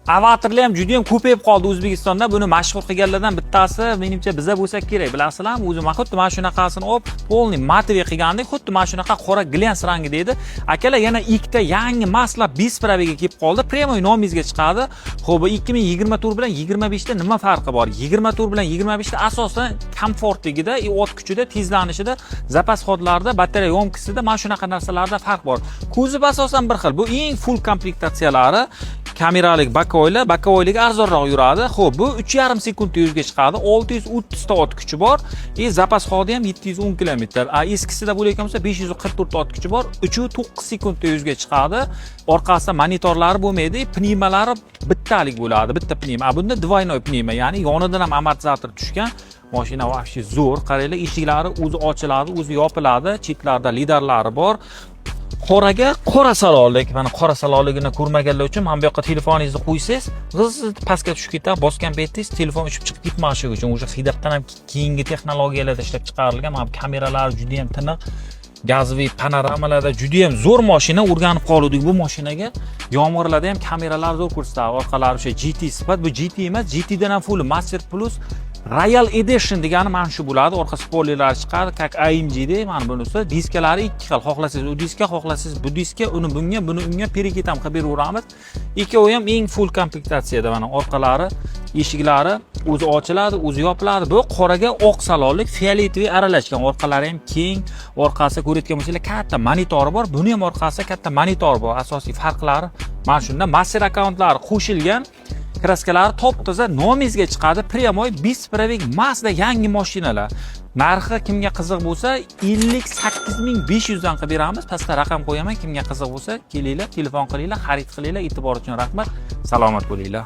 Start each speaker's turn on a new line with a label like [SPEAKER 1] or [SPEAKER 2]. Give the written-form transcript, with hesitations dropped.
[SPEAKER 1] avatarlar ham juda ham ko'payib qoldi O'zbekistonda. Buni mashhur qilganlardan bittasi menimcha biza bo'lsak kerak. Bilasizlarmi? O'zi men xuddi mana shunaqasini olib, polni matve qilgandek, xuddi mana shunaqa qora glans rangi deydi. Akalar yana ikkita yangi masla Bispraviga kelib qoldi. Premium nomingizga chiqadi. Xo'p, 2024 bilan 25 da nima farqi bor? 24 bilan 25 da asosan komfortligida, o't kuchida, tezlanishida, zapas xodlarida, batareya yomkisida mana shunaqa narsalarda farq bor. Kuzov asosan bir xil. Bu eng full komplektatsiyalari kameralik bakovoylik arzonroq yuradi. Xo'p, bu 3,5 sekundda yuzga chiqadi. 630 ta ot kuchi bor. Zapas xodi ham 710 km. Eskisida bo'layotgan bo'lsa 544 ta ot kuchi bor. 3,9 sekundda yuzga chiqadi. Orqasida monitorlari bo'lmaydi, pnevmalari bittalik bo'ladi, bitta pnevma. Bunda двойной pnevma, ya'ni yonidan ham amortizator tushgan. Mashina вообще zo'r. Qaranglar, eshiklari o'zi ochiladi, o'zi yopiladi. Chetlarda lidarlari bor. Qoraga qora salonlik, mana qora salonligini ko'rmaganlar uchun mana bu yoqqa telefoningizni qo'ysangiz, pastga tushib ketadi, bosgan paytingiz telefon uchib chiqib ketmasligi uchun o'sha hidatdan ham keyingi texnologiyalarda ishlab chiqarilgan. Mana kameralari juda ham tiniq, gazli panoramalarda juda ham zo'r mashina. O'rganib qoldik bu mashinaga. Yomg'irlarda ham kameralar zo'r ko'rsatadi. Orqalari o'sha GT sifat, bu GT emas, GT dan ham full Master Plus Royal Edition degani mana shu bo'ladi. Orqa spoilerlari chiqadi, как AMG de. Mana bunisi diskalari ikki xil. Xohlasangiz u diska, xohlasangiz bu diska, uni bunga, buni unga periket ham qilib beraveramiz. Ikkovi ham eng full komplektatsiyada. Mana orqalari, eshiklari o'zi ochiladi, o'zi yopiladi. Bu qoraga oq salonlik, fioletoviy aralashgan. Orqalari ham keng, orqasida ko'rayotgan bo'lsanglar katta monitori bor. Buni ham orqasida katta monitor bor. Asosiy farqlari mana shunda. Master akkauntlari qo'shilgan. Kraskalari top-toza nomingizga chiqadi. Premium Bispravi Mazda yangi mashinalar. Narxi kimga qiziq bo'lsa 58500 dan qilib beramiz. Pastda raqam qo'yaman. Kimga qiziq bo'lsa, kelinglar, telefon qilinglar, xarid qilinglar. E'tibor uchun rahmat. Salomat bo'linglar.